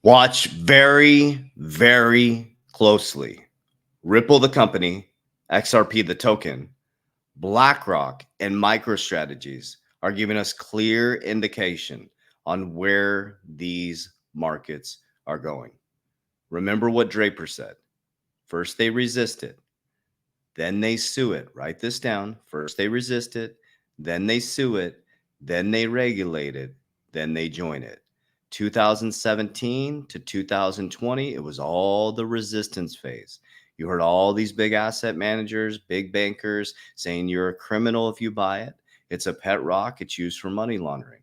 Watch very, very closely. Ripple, the company, XRP, the token, BlackRock, and MicroStrategies are giving us clear indication on where these markets are going. Remember what Draper said. First, they resist it. Then they sue it. Write this down. First, they resist it. Then they sue it. Then they regulate it. Then they join it. 2017 to 2020, it was all the resistance phase. You heard all these big asset managers, big bankers saying you're a criminal if you buy it. It's a pet rock. It's used for money laundering.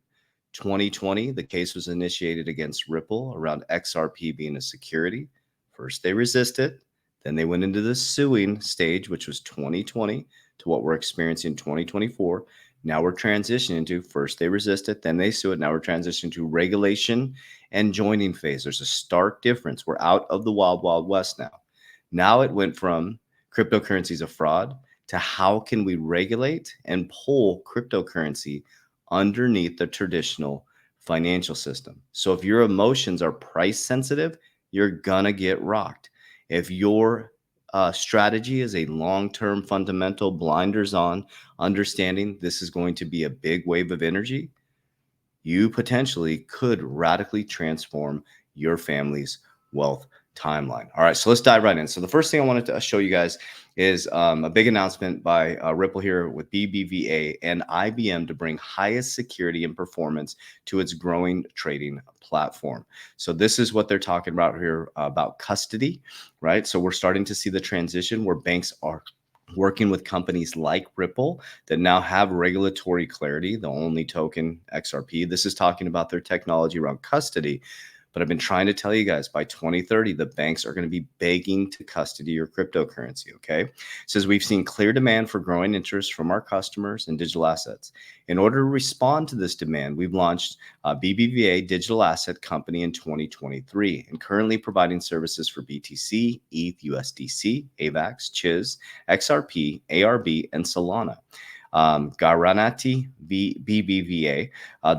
2020, the case was initiated against Ripple around XRP being a security. First, they resisted. Then they went into the suing stage, which was 2020 to what we're experiencing in 2024. Now we're transitioning to first they resist it, then they sue it. Now we're transitioning to regulation and joining phase. There's a stark difference. We're out of the wild, wild west now. Now it went from cryptocurrency is a fraud to how can we regulate and pull cryptocurrency underneath the traditional financial system. So if your emotions are price sensitive, you're gonna get rocked. If your strategy is a long-term fundamental blinders on understanding this is going to be a big wave of energy, you potentially could radically transform your family's wealth timeline. All right, so let's dive right in. So the first thing I wanted to show you guys is a big announcement by Ripple here with BBVA and IBM to bring highest security and performance to its growing trading platform. So this is what they're talking about here about custody, right? So we're starting to see the transition where banks are working with companies like Ripple that now have regulatory clarity, the only token XRP. This is talking about their technology around custody. But I've been trying to tell you guys by 2030, the banks are going to be begging to custody your cryptocurrency, okay? It says we've seen clear demand for growing interest from our customers in digital assets. In order to respond to this demand, we've launched BBVA Digital Asset Company in 2023 and currently providing services for BTC, ETH, USDC, AVAX, Chiz, XRP, ARB, and Solana. Garanati BBVA,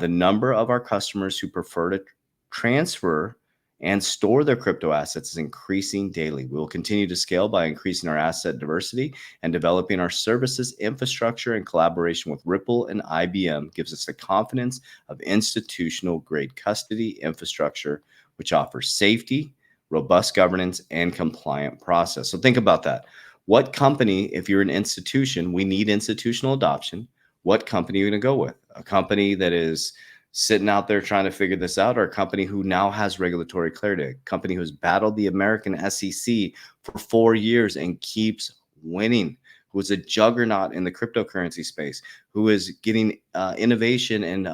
the number of our customers who prefer to transfer and store their crypto assets is increasing daily. We will continue to scale by increasing our asset diversity and developing our services infrastructure in collaboration with Ripple and IBM gives us the confidence of institutional grade custody infrastructure, which offers safety, robust governance, and compliant process. So think about that. What company, if you're an institution, we need institutional adoption. What company are you going to go with? A company that is sitting out there trying to figure this out, or a company who now has regulatory clarity, a company who's battled the American SEC for 4 years and keeps winning, who is a juggernaut in the cryptocurrency space, who is getting innovation and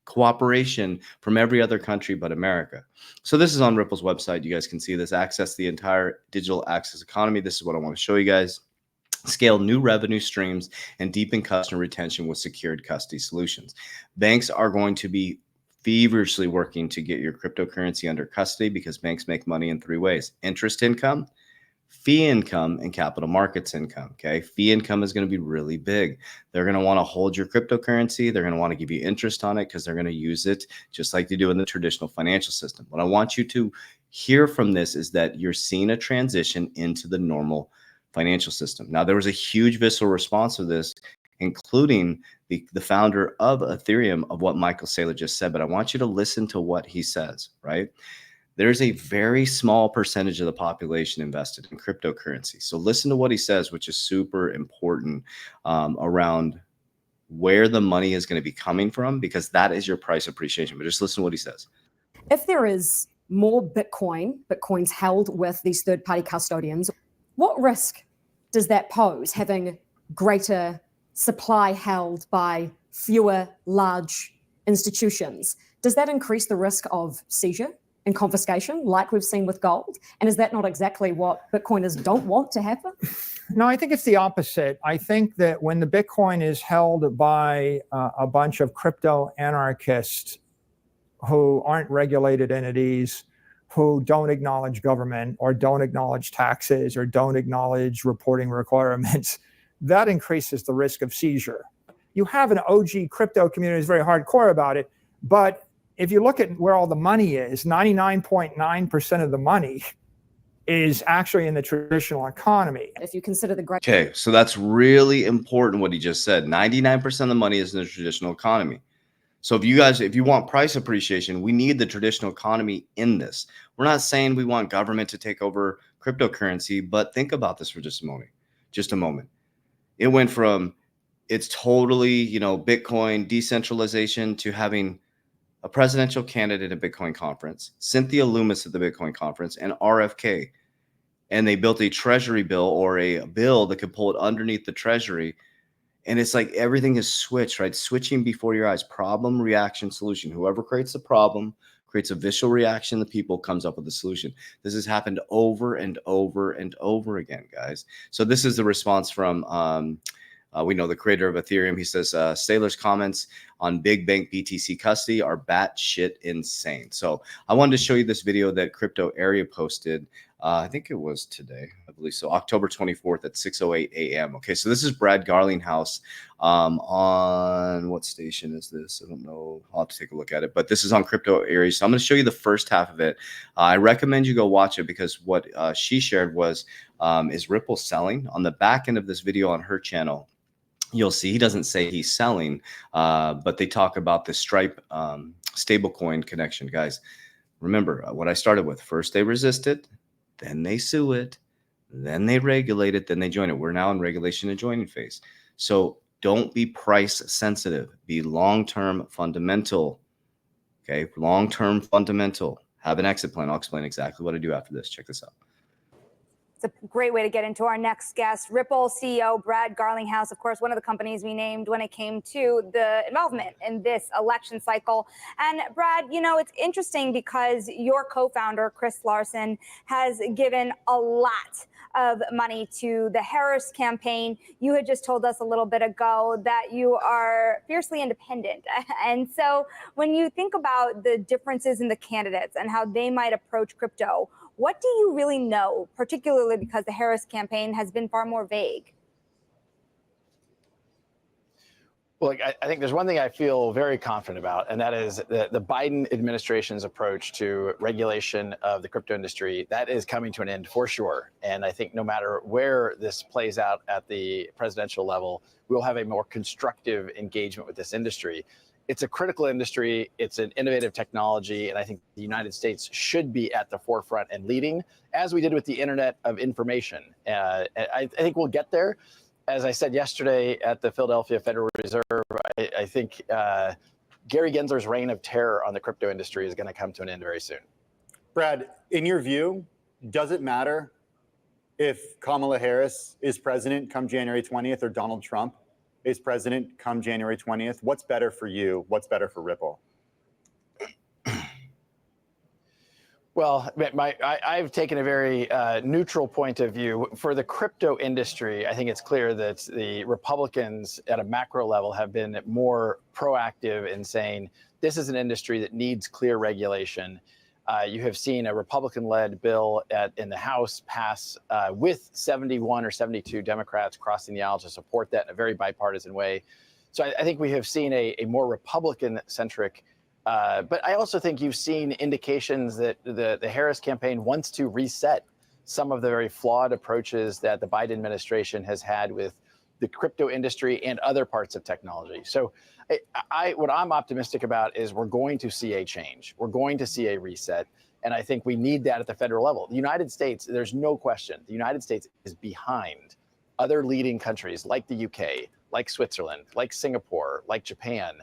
cooperation from every other country but America. So this is on Ripple's website. You guys can see this, access the entire digital access economy. This is what I want to show you guys. Scale new revenue streams and deepen customer retention with secured custody solutions. Banks are going to be feverishly working to get your cryptocurrency under custody because banks make money in 3 ways: interest income, fee income, and capital markets income. Okay. Fee income is going to be really big. They're going to want to hold your cryptocurrency. They're going to want to give you interest on it because they're going to use it just like they do in the traditional financial system. What I want you to hear from this is that you're seeing a transition into the normal financial system. Now, there was a huge visceral response to this, including the founder of Ethereum, of what Michael Saylor just said. But I want you to listen to what he says, right? There's a very small percentage of the population invested in cryptocurrency. So listen to what he says, which is super important around where the money is going to be coming from, because that is your price appreciation. But just listen to what he says. If there is more Bitcoins held with these third-party custodians, what risk does that pose, having greater supply held by fewer large institutions? Does that increase the risk of seizure and confiscation like we've seen with gold? And is that not exactly what Bitcoiners don't want to happen? No, I think it's the opposite. I think that when the Bitcoin is held by a bunch of crypto anarchists who aren't regulated entities, who don't acknowledge government or don't acknowledge taxes or don't acknowledge reporting requirements, that increases the risk of seizure. You have an OG crypto community that's very hardcore about it, but if you look at where all the money is, 99.9% of the money is actually in the traditional economy. If you consider the great. Okay, so that's really important what he just said. 99% of the money is in the traditional economy. So if you want price appreciation, we need the traditional economy in this. We're not saying we want government to take over cryptocurrency, but think about this for just a moment. Just a moment. It went from it's totally, Bitcoin decentralization to having a presidential candidate at Bitcoin conference, Cynthia Loomis at the Bitcoin conference, and RFK. And they built a treasury bill or a bill that could pull it underneath the treasury. And it's like everything is switched, right? Switching before your eyes. Problem, reaction, solution. Whoever creates the problem creates a visceral reaction. The people comes up with a solution. This has happened over and over and over again, guys. So this is the response from we know the creator of Ethereum. He says, Saylor's comments on big bank BTC custody are batshit insane. So I wanted to show you this video that Crypto Area posted. I think it was today, I believe so, October 24th at 6:08 a.m. Okay, so this is Brad Garlinghouse on what station is this? I don't know. I'll have to take a look at it, but this is on Crypto Area. So I'm going to show you the first half of it. I recommend you go watch it because what she shared was, is Ripple selling? On the back end of this video on her channel, you'll see he doesn't say he's selling, but they talk about the Stripe stablecoin connection. Guys, remember what I started with. First they resist it, then they sue it, then they regulate it, then they join it. We're now in regulation and joining phase. So don't be price sensitive. Be long-term fundamental. Okay, long-term fundamental. Have an exit plan. I'll explain exactly what I do after this. Check this out. It's a great way to get into our next guest, Ripple CEO Brad Garlinghouse, of course, one of the companies we named when it came to the involvement in this election cycle. And Brad, it's interesting because your co-founder, Chris Larsen, has given a lot of money to the Harris campaign. You had just told us a little bit ago that you are fiercely independent. And so when you think about the differences in the candidates and how they might approach crypto, what do you really know, particularly because the Harris campaign has been far more vague? Well, I think there's one thing I feel very confident about, and that is the Biden administration's approach to regulation of the crypto industry. That is coming to an end for sure. And I think no matter where this plays out at the presidential level, we'll have a more constructive engagement with this industry. It's a critical industry. It's an innovative technology. And I think the United States should be at the forefront and leading, as we did with the Internet of Information. I think we'll get there. As I said yesterday at the Philadelphia Federal Reserve, I think Gary Gensler's reign of terror on the crypto industry is going to come to an end very soon. Brad, in your view, does it matter if Kamala Harris is president come January 20th or Donald Trump is president come January 20th? What's better for you? What's better for Ripple? Well, I've taken a very neutral point of view. For the crypto industry, I think it's clear that the Republicans at a macro level have been more proactive in saying this is an industry that needs clear regulation. You have seen a Republican-led bill in the House pass with 71 or 72 Democrats crossing the aisle to support that in a very bipartisan way. So I think we have seen a more Republican-centric, but I also think you've seen indications that the Harris campaign wants to reset some of the very flawed approaches that the Biden administration has had with the crypto industry and other parts of technology. So what I'm optimistic about is we're going to see a change. We're going to see a reset. And I think we need that at the federal level. The United States, there's no question, the United States is behind other leading countries like the UK, like Switzerland, like Singapore, like Japan,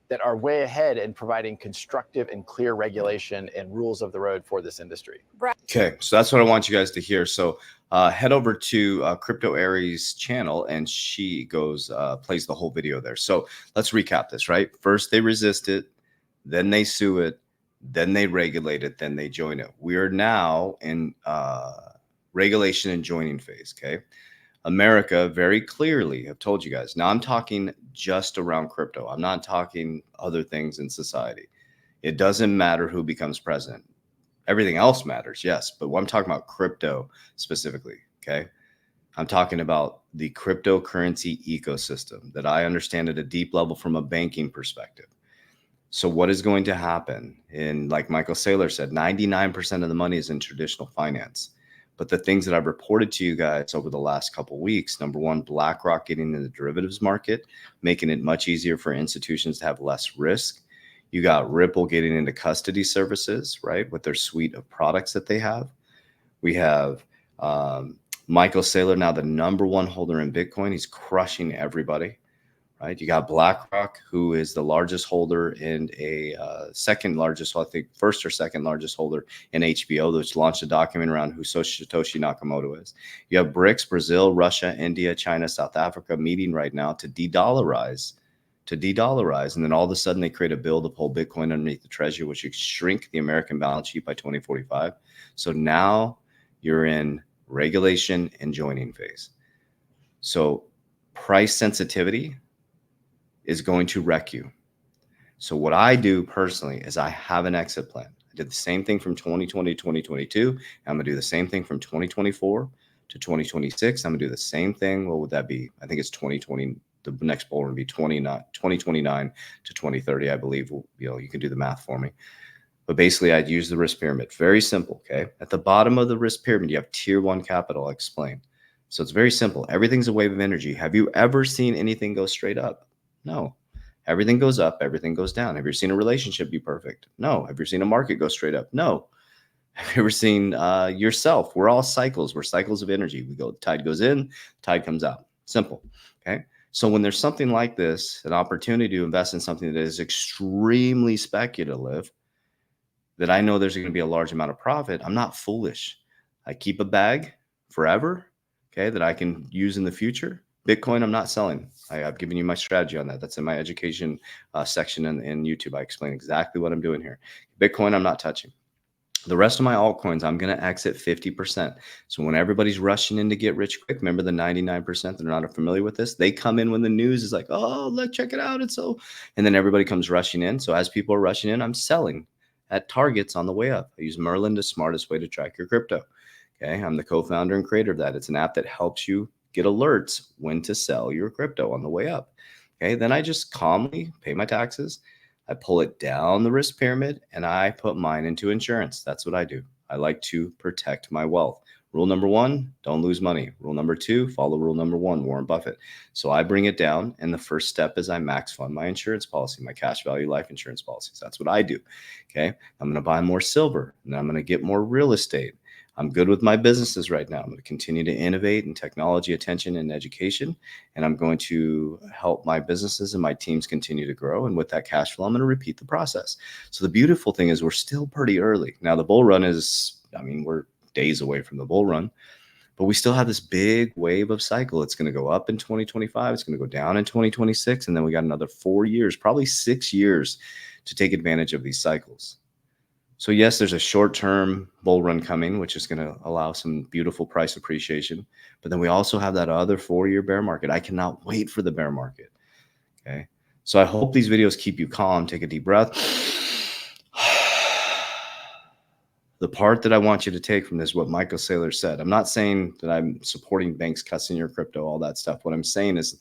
that are way ahead in providing constructive and clear regulation and rules of the road for this industry. Okay, so that's what I want you guys to hear. So head over to Crypto Aries channel, and she goes plays the whole video there. So let's recap this, right? First they resist it, then they sue it, then they regulate it, then they join it. We are now in regulation and joining phase. Okay, America very clearly have told you guys. Now I'm talking just around crypto. I'm not talking other things in society. It doesn't matter who becomes president. Everything else matters, yes, but I'm talking about crypto specifically, okay? I'm talking about the cryptocurrency ecosystem that I understand at a deep level from a banking perspective. So what is going to happen? And like Michael Saylor said, 99% of the money is in traditional finance. But the things that I've reported to you guys over the last couple of weeks, number one, BlackRock getting into the derivatives market, making it much easier for institutions to have less risk. You got Ripple getting into custody services, right, with their suite of products that they have. We have Michael Saylor, now the number one holder in Bitcoin. He's crushing everybody. Right? You got BlackRock, who is the largest holder and a second largest, I think first or second largest holder in HBO, which launched a document around who Satoshi Nakamoto is. You have BRICS, Brazil, Russia, India, China, South Africa meeting right now to de-dollarize. And then all of a sudden they create a bill to pull Bitcoin underneath the treasury, which would shrink the American balance sheet by 2045. So now you're in regulation and joining phase. So price sensitivity is going to wreck you. So what I do personally is I have an exit plan. I did the same thing from 2020 to 2022. I'm going to do the same thing from 2024 to 2026. I'm going to do the same thing. What would that be? I think it's 2020. The next bull run would be 2029 to 2030, I believe. You can do the math for me. But basically, I'd use the risk pyramid. Very simple, okay? At the bottom of the risk pyramid, you have tier one capital. I'll explain. So it's very simple. Everything's a wave of energy. Have you ever seen anything go straight up? No. Everything goes up, everything goes down. Have you ever seen a relationship be perfect? No. Have you ever seen a market go straight up? No. Have you ever seen yourself? We're all cycles. We're cycles of energy. We go, tide goes in, tide comes out. Simple. Okay. So when there's something like this, an opportunity to invest in something that is extremely speculative, that I know there's going to be a large amount of profit, I'm not foolish. I keep a bag forever, okay, that I can use in the future. Bitcoin, I'm not selling. I've given you my strategy on that. That's in my education section in YouTube. I explain exactly what I'm doing here. Bitcoin, I'm not touching. The rest of my altcoins, I'm going to exit 50%. So when everybody's rushing in to get rich quick, remember the 99% that are not familiar with this? They come in when the news is like, oh, look, check it out. It's so, and then everybody comes rushing in. So as people are rushing in, I'm selling at targets on the way up. I use Merlin, the smartest way to track your crypto. Okay. I'm the co-founder and creator of that. It's an app that helps you get alerts when to sell your crypto on the way up. Okay. Then I just calmly pay my taxes. I pull it down the risk pyramid and I put mine into insurance. That's what I do. I like to protect my wealth. Rule number one, don't lose money. Rule number two, follow rule number one, Warren Buffett. So I bring it down. And the first step is I max fund my insurance policy, my cash value life insurance policies. That's what I do. Okay. I'm going to buy more silver and I'm going to get more real estate. I'm good with my businesses right now. I'm going to continue to innovate in technology, attention, and education. And I'm going to help my businesses and my teams continue to grow. And with that cash flow, I'm going to repeat the process. So the beautiful thing is we're still pretty early. Now the bull run is, we're days away from the bull run, but we still have this big wave of cycle. It's going to go up in 2025. It's going to go down in 2026. And then we got another 4 years, probably 6 years to take advantage of these cycles. So yes, there's a short-term bull run coming, which is going to allow some beautiful price appreciation. But then we also have that other 4-year bear market. I cannot wait for the bear market. Okay. So I hope these videos keep you calm. Take a deep breath. The part that I want you to take from this, what Michael Saylor said, I'm not saying that I'm supporting banks cussing your crypto, all that stuff. What I'm saying is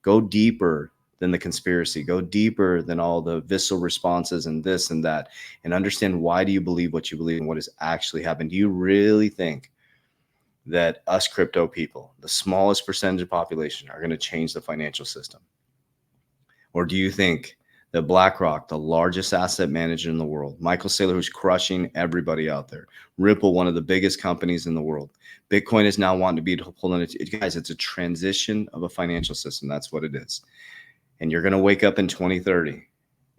go deeper than the conspiracy, go deeper than all the visceral responses and this and that, and understand why do you believe what you believe and what has actually happened. Do you really think that us crypto people, the smallest percentage of population, are going to change the financial system? Or do you think that BlackRock, the largest asset manager in the world, Michael Saylor, who's crushing everybody out there, Ripple, one of the biggest companies in the world, Bitcoin is now wanting to be pulled in it? Guys, it's a transition of a financial system. That's what it is. And you're going to wake up in 2030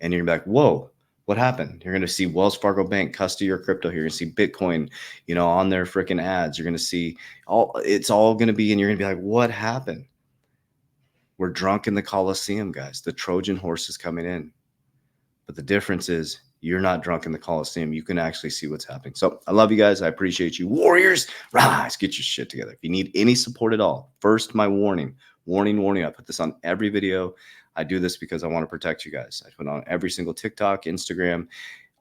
and you're going to be like, whoa, what happened? You're going to see Wells Fargo Bank custody your crypto here. You're going to see Bitcoin, on their freaking ads. You're going to see it's all going to be, and you're going to be like, what happened? We're drunk in the Coliseum, guys. The Trojan horse is coming in. But the difference is you're not drunk in the Coliseum. You can actually see what's happening. So I love you guys. I appreciate you. Warriors, rise, get your shit together. If you need any support at all, first, my warning. I put this on every video. I do this because I want to protect you guys. I put it on every single TikTok, Instagram.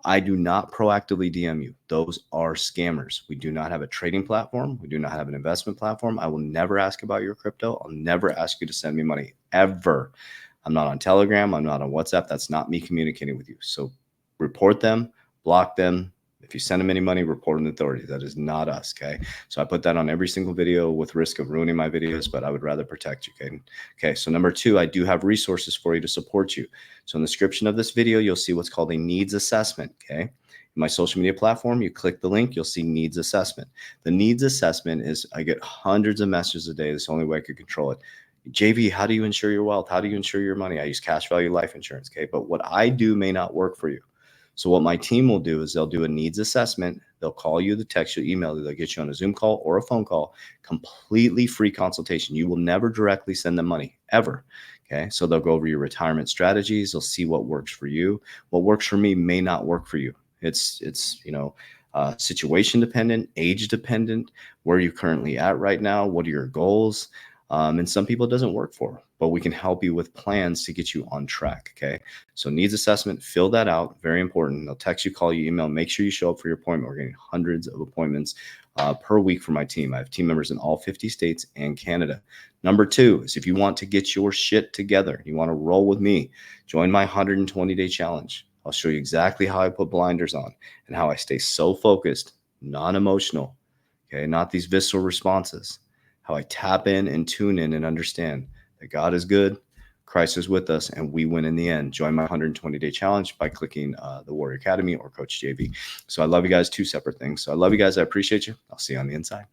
I do not proactively DM you. Those are scammers. We do not have a trading platform. We do not have an investment platform. I will never ask about your crypto. I'll never ask you to send me money, ever. I'm not on Telegram. I'm not on WhatsApp. That's not me communicating with you. So report them, block them. If you send them any money, report them to authorities. That is not us, okay? So I put that on every single video with risk of ruining my videos, but I would rather protect you, okay? Okay, so number 2, I do have resources for you to support you. So in the description of this video, you'll see what's called a needs assessment, okay? In my social media platform, you click the link, you'll see needs assessment. The needs assessment is, I get hundreds of messages a day. That's the only way I could control it. JV, how do you insure your wealth? How do you insure your money? I use cash value life insurance, okay? But what I do may not work for you. So what my team will do is they'll do a needs assessment. They'll call you, they'll text you, email you, they'll get you on a Zoom call or a phone call, completely free consultation. You will never directly send them money, ever. Okay, so they'll go over your retirement strategies. They'll see what works for you. What works for me may not work for you. It's situation dependent, age dependent, where you're currently at right now, what are your goals? And some people it doesn't work for, but we can help you with plans to get you on track. Okay. So needs assessment, fill that out. Very important. They'll text you, call you, email, make sure you show up for your appointment. We're getting hundreds of appointments per week for my team. I have team members in all 50 states and Canada. Number 2 is if you want to get your shit together, you want to roll with me, join my 120-day challenge. I'll show you exactly how I put blinders on and how I stay so focused, non-emotional, okay, not these visceral responses. How I tap in and tune in and understand that God is good, Christ is with us, and we win in the end. Join my 120-day challenge by clicking the Warrior Academy or Coach JV. So I love you guys. 2 separate things. So I love you guys. I appreciate you. I'll see you on the inside.